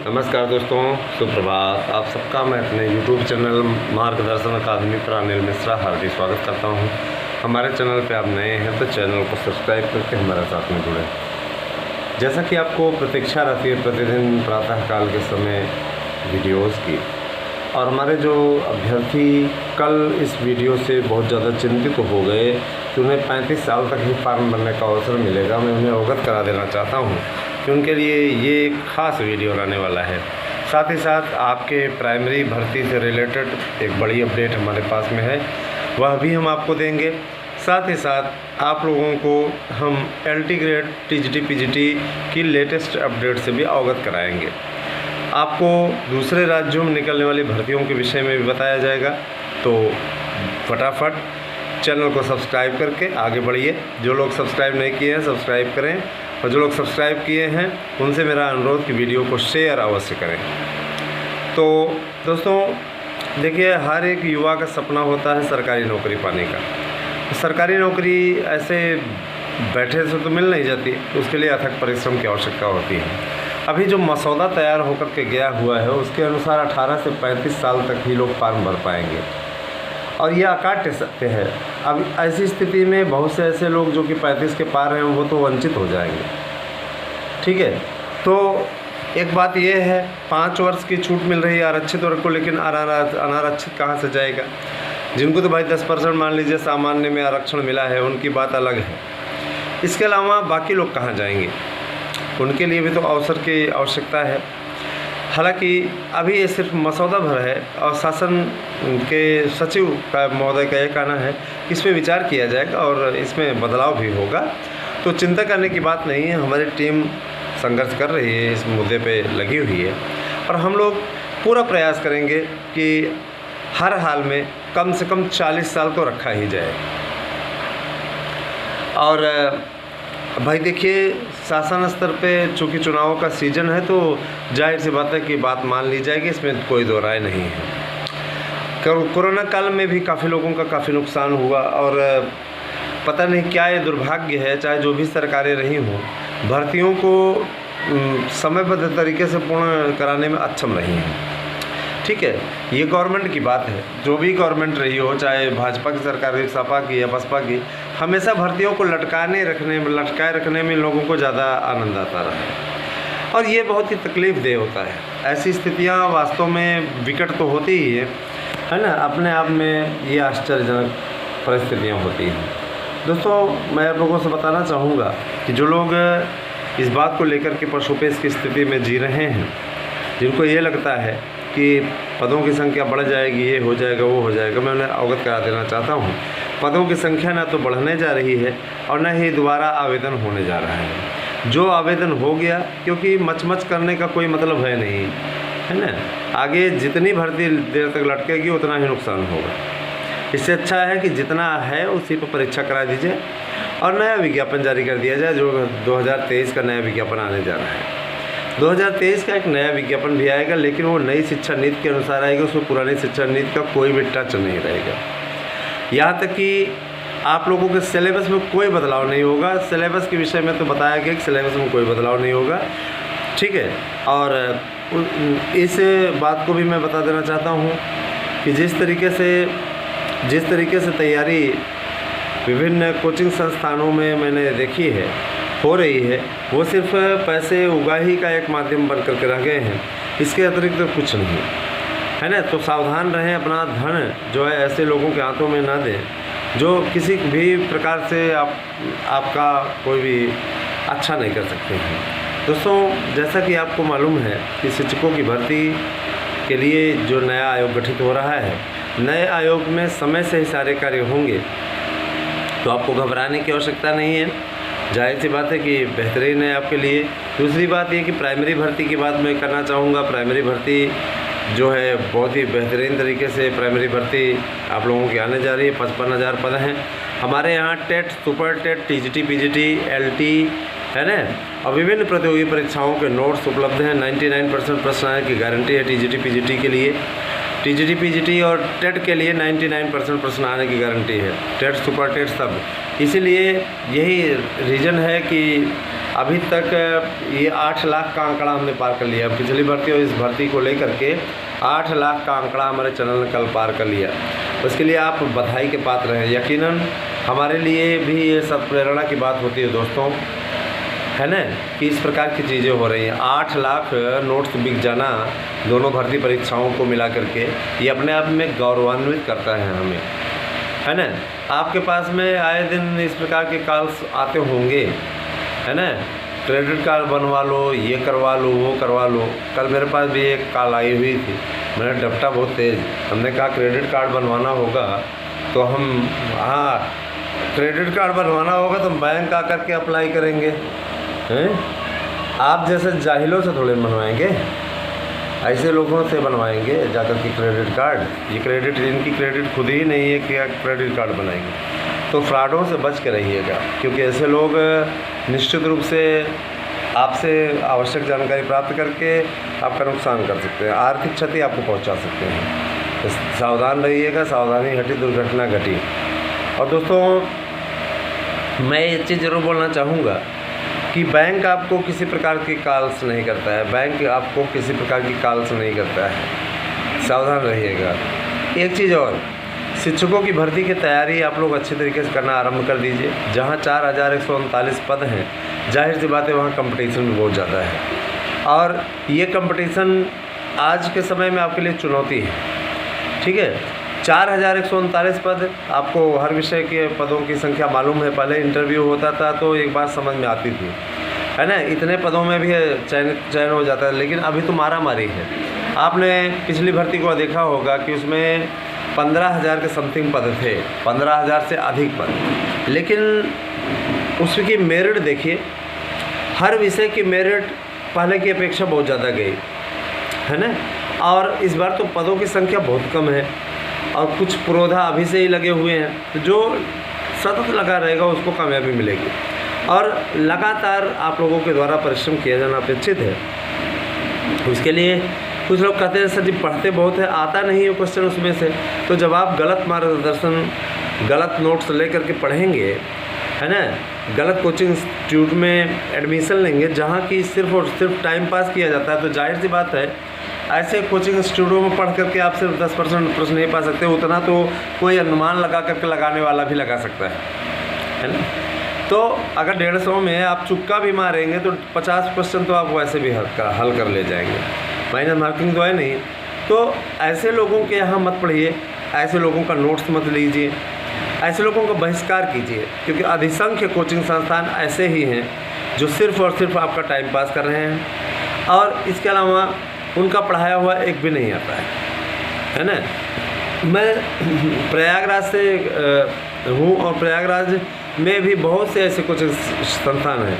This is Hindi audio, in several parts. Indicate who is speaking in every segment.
Speaker 1: नमस्कार दोस्तों, सुप्रभात। आप सबका मैं अपने YouTube चैनल मार्गदर्शन अकादमी पर अनिल मिश्रा हार्दिक स्वागत करता हूं। हमारे चैनल पे आप नए हैं तो चैनल को सब्सक्राइब करके हमारे साथ में जुड़ें। जैसा कि आपको प्रतीक्षा रहती है प्रतिदिन प्रातःकाल के समय वीडियोस की, और हमारे जो अभ्यर्थी कल इस वीडियो से बहुत ज़्यादा चिंतित हो गए कि उन्हें 35 साल तक ही फॉर्म भरने का अवसर मिलेगा, मैं उन्हें अवगत करा देना चाहता हूं कि उनके लिए ये एक ख़ास वीडियो रहने वाला है। साथ ही साथ आपके प्राइमरी भर्ती से रिलेटेड एक बड़ी अपडेट हमारे पास में है, वह भी हम आपको देंगे। साथ ही साथ आप लोगों को हम LT ग्रेड TGT PGT की लेटेस्ट अपडेट से भी अवगत कराएंगे। आपको दूसरे राज्यों में निकलने वाली भर्तियों के विषय में भी बताया जाएगा, तो फटाफट चैनल को सब्सक्राइब करके आगे बढ़िए। जो लोग सब्सक्राइब नहीं किए हैं सब्सक्राइब करें, और जो लोग सब्सक्राइब किए हैं उनसे मेरा अनुरोध कि वीडियो को शेयर अवश्य करें। तो दोस्तों देखिए, हर एक युवा का सपना होता है सरकारी नौकरी पाने का। सरकारी नौकरी ऐसे बैठे से तो मिल नहीं जाती, उसके लिए अथक परिश्रम की आवश्यकता होती है। अभी जो मसौदा तैयार होकर के गया हुआ है उसके अनुसार 18 से 35 साल तक ही लोग फॉर्म भर पाएंगे, और यह अकाट्य सत्य है। अब ऐसी स्थिति में बहुत से ऐसे लोग जो कि 35 के पार हैं वो तो वंचित हो जाएंगे। ठीक है, तो एक बात यह है, 5 वर्ष की छूट मिल रही है आरक्षित वर्ग को, लेकिन अनारक्षित कहाँ से जाएगा? जिनको तो भाई 10% मान लीजिए सामान्य में आरक्षण मिला है, उनकी बात अलग है। इसके अलावा बाकी लोग कहाँ जाएंगे? उनके लिए भी तो अवसर की आवश्यकता है। हालांकि अभी ये सिर्फ मसौदा भर है, और शासन के सचिव का महोदय का यह कहना है कि इस पर विचार किया जाएगा और इसमें बदलाव भी होगा। तो चिंता करने की बात नहीं है, हमारी टीम संघर्ष कर रही है, इस मुद्दे पे लगी हुई है, और हम लोग पूरा प्रयास करेंगे कि हर हाल में कम से कम 40 साल तो रखा ही जाए। और भाई देखिए, शासन स्तर पे चूँकि चुनावों का सीज़न है तो जाहिर सी बात है कि बात मान ली जाएगी, इसमें कोई दो राय नहीं है। कोरोना काल में भी काफ़ी लोगों का काफ़ी नुकसान हुआ, और पता नहीं क्या ये दुर्भाग्य है, चाहे जो भी सरकारें रही हों, भर्तियों को समयबद्ध तरीके से पूर्ण कराने में अक्षम रही हैं। ठीक है, ये गवर्नमेंट की बात है, जो भी गवर्नमेंट रही हो, चाहे भाजपा की सरकार की, सपा की या बसपा की, हमेशा भर्तियों को लटकाए रखने में लोगों को ज़्यादा आनंद आता रहा है, और ये बहुत ही तकलीफ़देह होता है। ऐसी स्थितियाँ वास्तव में विकट तो होती ही है ना, अपने आप में ये आश्चर्यजनक परिस्थितियाँ होती हैं। दोस्तों मैं आप लोगों से बताना चाहूँगा कि जो लोग इस बात को लेकर के पशुपेश की स्थिति में जी रहे हैं, जिनको ये लगता है कि पदों की संख्या बढ़ जाएगी, ये हो जाएगा वो हो जाएगा, मैं उन्हें अवगत करा देना चाहता हूँ। पदों की संख्या ना तो बढ़ने जा रही है और न ही दोबारा आवेदन होने जा रहा है। जो आवेदन हो गया, क्योंकि मच करने का कोई मतलब है नहीं, है ना। आगे जितनी भर्ती देर तक लटकेगी उतना ही नुकसान होगा। इससे अच्छा है कि जितना है उसी पर परीक्षा करा दीजिए और नया विज्ञापन जारी कर दिया जाए। जो 2023 का नया विज्ञापन आने जा रहा है, 2023 का एक नया विज्ञापन भी आएगा, लेकिन वो नई शिक्षा नीति के अनुसार आएगा, उसमें पुरानी शिक्षा नीति का कोई भी टच नहीं रहेगा। यहाँ तक कि आप लोगों के सिलेबस में कोई बदलाव नहीं होगा। सिलेबस के विषय में तो बताया गया कि सिलेबस में कोई बदलाव नहीं होगा, ठीक है। और इस बात को भी मैं बता देना चाहता हूँ कि जिस तरीके से तैयारी विभिन्न कोचिंग संस्थानों में मैंने देखी है हो रही है, वो सिर्फ पैसे उगाही का एक माध्यम बन करके रह गए हैं, इसके अतिरिक्त तो कुछ नहीं है ना। तो सावधान रहें, अपना धन जो है ऐसे लोगों के हाथों में ना दें जो किसी भी प्रकार से आपका कोई भी अच्छा नहीं कर सकते हैं। दोस्तों जैसा कि आपको मालूम है कि शिक्षकों की भर्ती के लिए जो नया आयोग गठित हो रहा है, नए आयोग में समय से ही सारे कार्य होंगे, तो आपको घबराने की आवश्यकता नहीं है। जाहिर सी बात है कि बेहतरीन है आपके लिए। दूसरी बात ये कि प्राइमरी भर्ती की बात मैं करना चाहूँगा। प्राइमरी भर्ती जो है बहुत ही बेहतरीन तरीके से प्राइमरी भर्ती आप लोगों की आने जा रही है। 55,000 पद हैं हमारे यहाँ। TET, super TET, TGT PGT LT है ना, और विभिन्न प्रतियोगी परीक्षाओं के नोट्स उपलब्ध हैं। 99% प्रश्न आने की गारंटी है TGT PGT के लिए। TGT PGT और टेट के लिए 99% प्रश्न आने की गारंटी है। टेट, सुपर टेट सब। इसीलिए यही रीज़न है कि अभी तक ये 8 लाख का आंकड़ा हमने पार कर लिया। पिछली भर्ती और इस भर्ती को लेकर के 8 लाख का आंकड़ा हमारे चैनल ने कल पार कर लिया। उसके लिए आप बधाई के पात्र हैं। यकीनन हमारे लिए भी ये सब प्रेरणा की बात होती है दोस्तों, है ना, कि इस प्रकार की चीज़ें हो रही हैं। 8 लाख नोट्स बिक जाना दोनों भर्ती परीक्षाओं को मिला करके ये अपने आप में गौरवान्वित करता है हमें, है ना। आपके पास में आए दिन इस प्रकार के कॉल्स आते होंगे, है ना, क्रेडिट कार्ड बनवा लो, ये करवा लो, वो करवा लो। कल मेरे पास भी एक कॉल आई हुई थी, मैंने डपटा बहुत तेज़, हमने कहा क्रेडिट कार्ड बनवाना होगा तो हम, हाँ क्रेडिट कार्ड बनवाना होगा तो हम बैंक आकर के अप्लाई करेंगे, हैं? आप जैसे जाहिलों से थोड़े बनवाएंगे, ऐसे लोगों से बनवाएंगे जाकर के क्रेडिट कार्ड। ये क्रेडिट, इनकी क्रेडिट खुद ही नहीं है कि क्रेडिट कार्ड बनाएंगे। तो फ्रॉडों से बच के रहिएगा, क्योंकि ऐसे लोग निश्चित रूप से आपसे आवश्यक जानकारी प्राप्त करके आपका नुकसान कर सकते हैं, आर्थिक क्षति आपको पहुंचा सकते हैं। तो सावधान रहिएगा, सावधानी हटी दुर्घटना घटी। और दोस्तों मैं ये चीज़ ज़रूर बोलना चाहूँगा कि बैंक आपको किसी प्रकार की कॉल्स नहीं करता है, बैंक आपको किसी प्रकार की कॉल्स नहीं करता है, सावधान रहिएगा। एक चीज़ और, शिक्षकों की भर्ती की तैयारी आप लोग अच्छे तरीके से करना आरंभ कर दीजिए। जहाँ 4139 पद हैं, जाहिर सी बात है वहाँ कंपटीशन भी बहुत ज़्यादा है, और ये कंपटीशन आज के समय में आपके लिए चुनौती है, ठीक है। 4139 पद, आपको हर विषय के पदों की संख्या मालूम है। पहले इंटरव्यू होता था तो एक बात समझ में आती थी, है ना, इतने पदों में भी चयन हो जाता है, लेकिन अभी तो मारामारी है। आपने पिछली भर्ती को देखा होगा कि उसमें 15,000 के समथिंग पद थे, 15,000 से अधिक पद, लेकिन उसकी मेरिट देखिए, हर विषय की मेरिट पहले की अपेक्षा बहुत ज़्यादा गई, है ना। और इस बार तो पदों की संख्या बहुत कम है, और कुछ पुरोधा अभी से ही लगे हुए हैं, तो जो सतत लगा रहेगा उसको कामयाबी मिलेगी। और लगातार आप लोगों के द्वारा परिश्रम किया जाना अपेक्षित है। उसके लिए कुछ लोग कहते हैं सर जी पढ़ते बहुत है, आता नहीं है क्वेश्चन उसमें से। तो जब आप गलत मार्गदर्शन, गलत नोट्स ले करके पढ़ेंगे, है ना, गलत कोचिंग इंस्टीट्यूट में एडमिशन लेंगे जहाँ की सिर्फ और सिर्फ टाइम पास किया जाता है, तो जाहिर सी बात है ऐसे कोचिंग इंस्टीट्यूटों में पढ़ करके आप सिर्फ 10% प्रश्न नहीं पा सकते, उतना तो कोई अनुमान लगा करके लगाने वाला भी लगा सकता है ना। तो अगर 150 में आप चुक्का भी मारेंगे तो 50% तो आप वैसे भी हल कर ले जाएंगे, माइनस मार्किंग तो है नहीं। तो ऐसे लोगों के यहाँ मत पढ़िए, ऐसे लोगों का नोट्स मत लीजिए, ऐसे लोगों का बहिष्कार कीजिए, क्योंकि अधिसंख्य कोचिंग संस्थान ऐसे ही हैं जो सिर्फ और सिर्फ आपका टाइम पास कर रहे हैं, और इसके अलावा उनका पढ़ाया हुआ एक भी नहीं आता है ना। मैं प्रयागराज से हूँ, और प्रयागराज में भी बहुत से ऐसे कुछ संस्थान हैं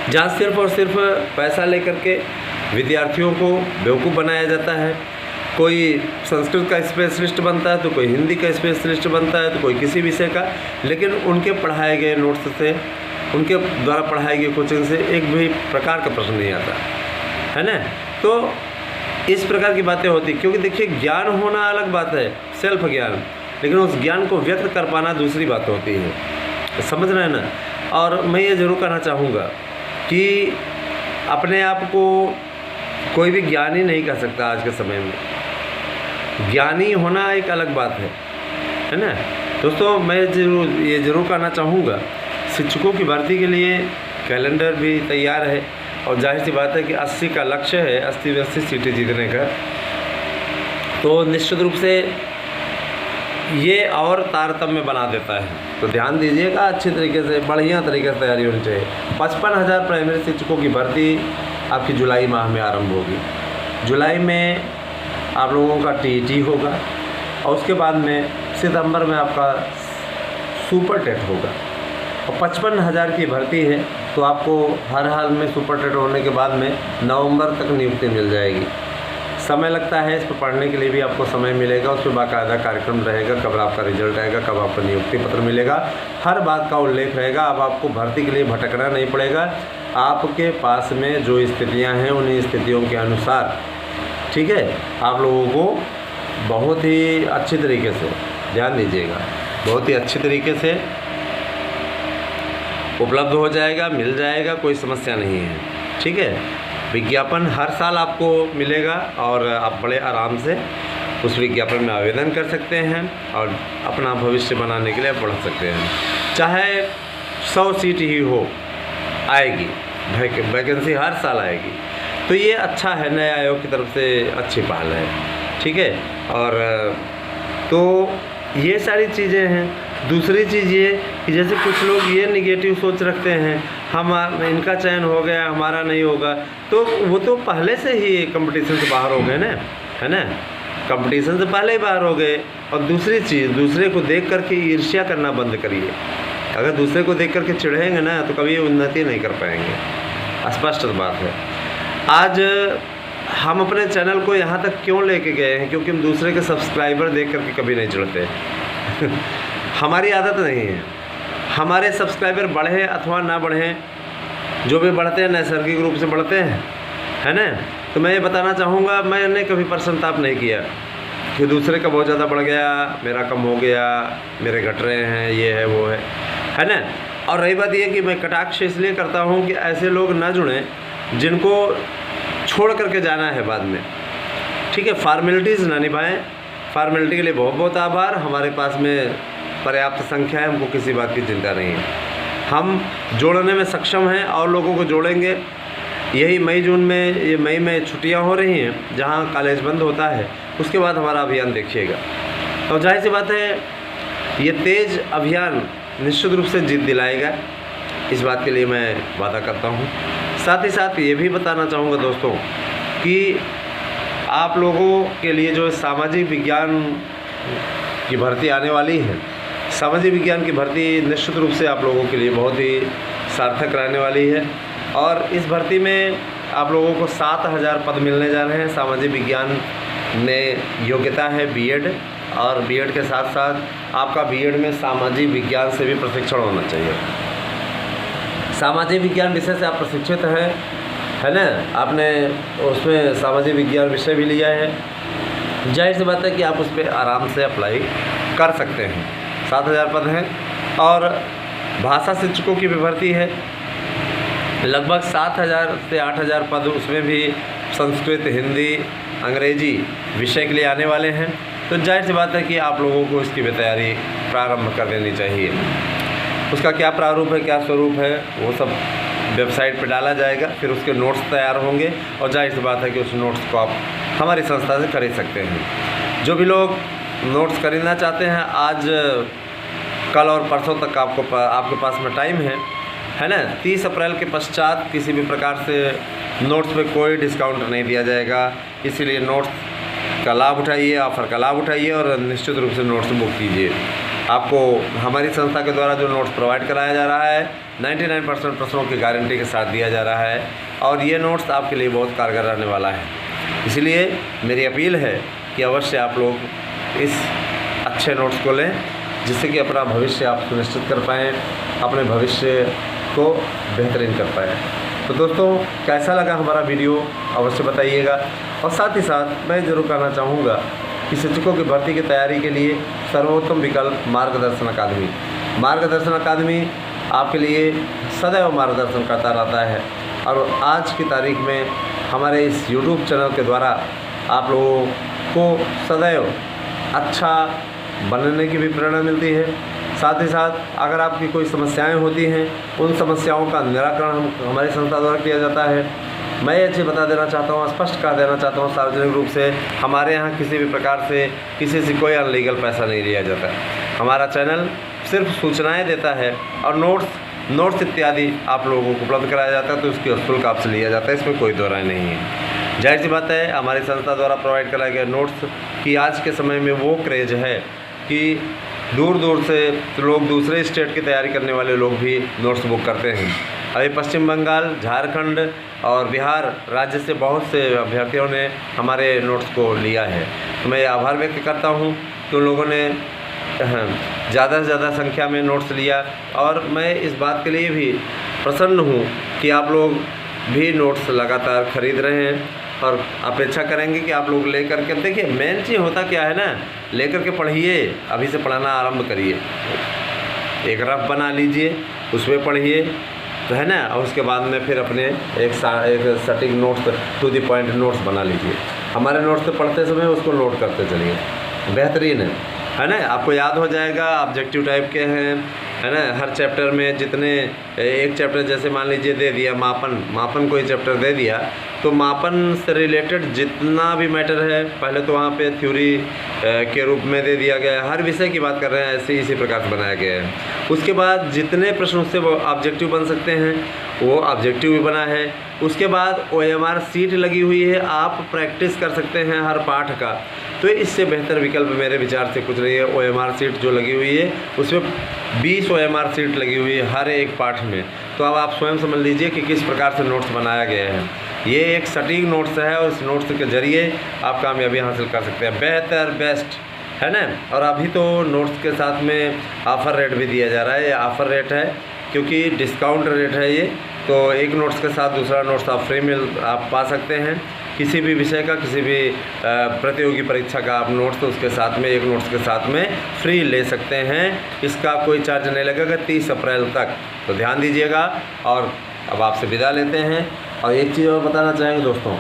Speaker 1: जहाँ सिर्फ और सिर्फ पैसा लेकर के विद्यार्थियों को बेवकूफ़ बनाया जाता है। कोई संस्कृत का स्पेशलिस्ट बनता है, तो कोई हिंदी का स्पेशलिस्ट बनता है, तो कोई किसी विषय का, लेकिन उनके पढ़ाए गए नोट्स से, उनके द्वारा पढ़ाई गई कोचिंग से एक भी प्रकार का प्रश्न नहीं आता, है ना। तो इस प्रकार की बातें होती, क्योंकि देखिए ज्ञान होना अलग बात है, सेल्फ ज्ञान, लेकिन उस ज्ञान को व्यक्त कर पाना दूसरी बात होती है, समझ रहे हैं ना। और मैं ये ज़रूर कहना चाहूँगा कि अपने आप को कोई भी ज्ञानी नहीं कह सकता आज के समय में, ज्ञानी होना एक अलग बात है ना। दोस्तों मैं ये ज़रूर कहना चाहूँगा, शिक्षकों की भर्ती के लिए कैलेंडर भी तैयार है, और जाहिर सी बात है कि 80 का लक्ष्य है, 80 सीटें जीतने का। तो निश्चित रूप से ये और तारतम्य बना देता है, तो ध्यान दीजिएगा, अच्छी तरीके से, बढ़िया तरीके से तैयारी होनी चाहिए। 55,000 प्राइमरी शिक्षकों की भर्ती आपकी जुलाई माह में आरंभ होगी। जुलाई में आप लोगों का टीईटी होगा, और उसके बाद में सितंबर में आपका सुपर टेट होगा, और 55,000 की भर्ती है, तो आपको हर हाल में सुपर टेट होने के बाद में नवंबर तक नियुक्ति मिल जाएगी। समय लगता है, इस पर पढ़ने के लिए भी आपको समय मिलेगा, उस पर बाकायदा कार्यक्रम रहेगा, कब आपका रिजल्ट आएगा, कब आपको नियुक्ति पत्र मिलेगा, हर बात का उल्लेख रहेगा। अब आपको भर्ती के लिए भटकना नहीं पड़ेगा, आपके पास में जो स्थितियां हैं उन्हीं स्थितियों के अनुसार, ठीक है, आप लोगों को बहुत ही अच्छी तरीके से, ध्यान दीजिएगा, बहुत ही अच्छी तरीके से उपलब्ध हो जाएगा, मिल जाएगा, कोई समस्या नहीं है। ठीक है, विज्ञापन हर साल आपको मिलेगा और आप बड़े आराम से उस विज्ञापन में आवेदन कर सकते हैं और अपना भविष्य बनाने के लिए बढ़ सकते हैं। चाहे 100 सीट ही हो, आएगी वैकेंसी, हर साल आएगी। तो ये अच्छा है, नए आयोग की तरफ से अच्छी पहल है। ठीक है, और तो ये सारी चीज़ें हैं। दूसरी चीज़ ये कि जैसे कुछ लोग ये निगेटिव सोच रखते हैं, हम इनका चयन हो गया, हमारा नहीं होगा, तो वो तो पहले से ही कंपटीशन से बाहर हो गए ना, है ना, कंपटीशन से पहले ही बाहर हो गए। और दूसरी चीज़, दूसरे को देख करके ईर्ष्या करना बंद करिए। अगर दूसरे को देख करके चिढ़ेंगे ना तो कभी उन्नति नहीं कर पाएंगे, स्पष्ट बात है। आज हम अपने चैनल को यहाँ तक क्यों लेके गए हैं? क्योंकि हम दूसरे के सब्सक्राइबर देख करके कभी नहीं चिढ़ते हमारी आदत नहीं है। हमारे सब्सक्राइबर बढ़े अथवा ना बढ़ें, जो भी बढ़ते हैं नैसर्गिक रूप से बढ़ते हैं, है ना। तो मैं ये बताना चाहूँगा, मैंने कभी पश्चाताप नहीं किया कि दूसरे का बहुत ज़्यादा बढ़ गया, मेरा कम हो गया, मेरे घट रहे हैं, ये है वो है ना। और रही बात ये कि मैं कटाक्ष इसलिए करता हूँ कि ऐसे लोग ना जुड़ें जिनको छोड़ करके जाना है बाद में। ठीक है, फॉर्मेलिटीज़ ना निभाएं। फॉर्मेलिटी के लिए बहुत बहुत आभार। हमारे पास में पर्याप्त संख्या है, हमको किसी बात की चिंता नहीं है। हम जोड़ने में सक्षम हैं और लोगों को जोड़ेंगे। यही मई जून में, ये मई में छुट्टियां हो रही हैं, जहां कॉलेज बंद होता है, उसके बाद हमारा अभियान देखिएगा। और जाहिर सी बात है, ये तेज़ अभियान निश्चित रूप से जीत दिलाएगा, इस बात के लिए मैं वादा करता हूँ। साथ ही साथ ये भी बताना चाहूँगा दोस्तों कि आप लोगों के लिए जो सामाजिक विज्ञान की भर्ती आने वाली है, सामाजिक विज्ञान की भर्ती निश्चित रूप से आप लोगों के लिए बहुत ही सार्थक रहने वाली है। और इस भर्ती में आप लोगों को 7000 पद मिलने जा रहे हैं। सामाजिक विज्ञान में योग्यता है बीएड, और बीएड के साथ साथ आपका बीएड में सामाजिक विज्ञान से भी प्रशिक्षण होना चाहिए। सामाजिक विज्ञान विषय से आप प्रशिक्षित हैं, है ना, आपने उसमें सामाजिक विज्ञान विषय भी लिया है, जाहिर सी बात है कि आप उस पर आराम से अप्लाई कर सकते हैं। 7000 पद हैं। और भाषा शिक्षकों की भी भर्ती है, लगभग 7000 से 8000 पद, उसमें भी संस्कृत, हिंदी, अंग्रेजी विषय के लिए आने वाले हैं। तो जाहिर सी बात है कि आप लोगों को इसकी भी तैयारी प्रारंभ कर देनी चाहिए। उसका क्या प्रारूप है, क्या स्वरूप है, वो सब वेबसाइट पर डाला जाएगा, फिर उसके नोट्स तैयार होंगे और जाहिर सी बात है कि उस नोट्स को आप हमारी संस्था से खरीद सकते हैं। जो भी लोग नोट्स खरीदना चाहते हैं, आज कल और परसों तक आपके पास में टाइम है ना। 30 अप्रैल के पश्चात किसी भी प्रकार से नोट्स पे कोई डिस्काउंट नहीं दिया जाएगा, इसीलिए नोट्स का लाभ उठाइए, ऑफ़र का लाभ उठाइए और निश्चित रूप से नोट्स बुक कीजिए। आपको हमारी संस्था के द्वारा जो नोट्स प्रोवाइड कराया जा रहा है 99% प्रश्नों की गारंटी के साथ दिया जा रहा है, और ये नोट्स आपके लिए बहुत कारगर रहने वाला है। इसलिए मेरी अपील है कि अवश्य आप लोग इस अच्छे नोट्स को लें, जिससे कि अपना भविष्य आप सुनिश्चित कर पाएँ, अपने भविष्य को बेहतरीन कर पाएँ। तो दोस्तों, कैसा लगा हमारा वीडियो अवश्य बताइएगा। और साथ ही साथ मैं ज़रूर कहना चाहूँगा कि शिक्षकों की भर्ती की तैयारी के लिए सर्वोत्तम विकल्प मार्गदर्शन अकादमी। मार्गदर्शन अकादमी आपके लिए सदैव मार्गदर्शन करता रहता है, और आज की तारीख में हमारे इस YouTube चैनल के द्वारा आप लोगों को सदैव अच्छा बनने की भी प्रेरणा मिलती है। साथ ही साथ अगर आपकी कोई समस्याएं होती हैं, उन समस्याओं का निराकरण हमारी संस्था द्वारा किया जाता है। मैं ये चीज़ बता देना चाहता हूँ, स्पष्ट कर देना चाहता हूँ सार्वजनिक रूप से, हमारे यहाँ किसी भी प्रकार से किसी से कोई अनलीगल पैसा नहीं लिया जाता। हमारा चैनल सिर्फ सूचनाएं देता है और नोट्स इत्यादि आप लोगों को उपलब्ध कराया जाता है, तो उसकी शुल्क आपसे लिया जाता है, इसमें कोई दो राय नहीं है। जाहिर सी बात है, हमारी संस्था द्वारा प्रोवाइड कराए गए नोट्स की आज के समय में वो क्रेज है कि दूर दूर से लोग, दूसरे स्टेट की तैयारी करने वाले लोग भी नोट्स बुक करते हैं। अभी पश्चिम बंगाल, झारखंड और बिहार राज्य से बहुत से अभ्यर्थियों ने हमारे नोट्स को लिया है। तो मैं आभार व्यक्त करता हूँ कि उन लोगों ने ज़्यादा से ज़्यादा संख्या में नोट्स लिया, और मैं इस बात के लिए भी प्रसन्न हूँ कि आप लोग भी नोट्स लगातार खरीद रहे हैं और अपेक्षा करेंगे कि आप लोग लेकर के, देखिए मेन चीज़ होता क्या है ना, लेकर के पढ़िए, अभी से पढ़ना आरंभ करिए, एक रफ बना लीजिए, उसमें पढ़िए, तो है ना। और उसके बाद में फिर अपने एक सटीक notes, to the point notes बना लीजिए। हमारे नोट्स तो पढ़ते समय उसको नोट करते चलिए, बेहतरीन है ना। आपको याद हो जाएगा, ऑब्जेक्टिव टाइप के हैं, है ना। हर चैप्टर में जितने, एक चैप्टर जैसे मान लीजिए दे दिया मापन कोई चैप्टर दे दिया, तो मापन से रिलेटेड जितना भी मैटर है पहले तो वहाँ पे थ्योरी के रूप में दे दिया गया है। हर विषय की बात कर रहे हैं, ऐसे इसी प्रकार से बनाया गया है। उसके बाद जितने प्रश्न उससे वो ऑब्जेक्टिव बन सकते हैं वो ऑब्जेक्टिव भी बना है। उसके बाद OMR सीट लगी हुई है, आप प्रैक्टिस कर सकते हैं हर पाठ का। तो इससे बेहतर विकल्प मेरे विचार से कुछ नहीं है। OMR सीट जो लगी हुई है उसमें 20 OMR सीट लगी हुई है हर एक पाठ में। तो अब आप स्वयं समझ लीजिए कि किस प्रकार से नोट्स बनाया गया है। ये एक सटीक नोट्स है और इस नोट्स के ज़रिए आप कामयाबी हासिल कर सकते हैं, बेस्ट, है ना। और अभी तो नोट्स के साथ में ऑफ़र रेट भी दिया जा रहा है। ये ऑफ़र रेट है क्योंकि डिस्काउंट रेट है ये, तो एक नोट्स के साथ दूसरा नोट्स आप फ्री में आप पा सकते हैं। किसी भी विषय का, किसी भी प्रतियोगी परीक्षा का आप नोट्स तो उसके साथ में, एक नोट्स के साथ में फ्री ले सकते हैं। इसका कोई चार्ज नहीं लगेगा 30 अप्रैल तक, तो ध्यान दीजिएगा। और अब आपसे विदा लेते हैं। और एक चीज़ और बताना चाहेंगे दोस्तों,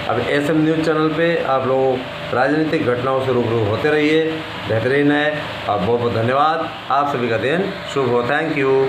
Speaker 1: अब SM न्यूज़ चैनल पे आप लोग राजनीतिक घटनाओं से रूबरू होते रहिए, बेहतरीन है। और बहुत बहुत धन्यवाद, आप सभी का दिन शुभ हो। Thank you.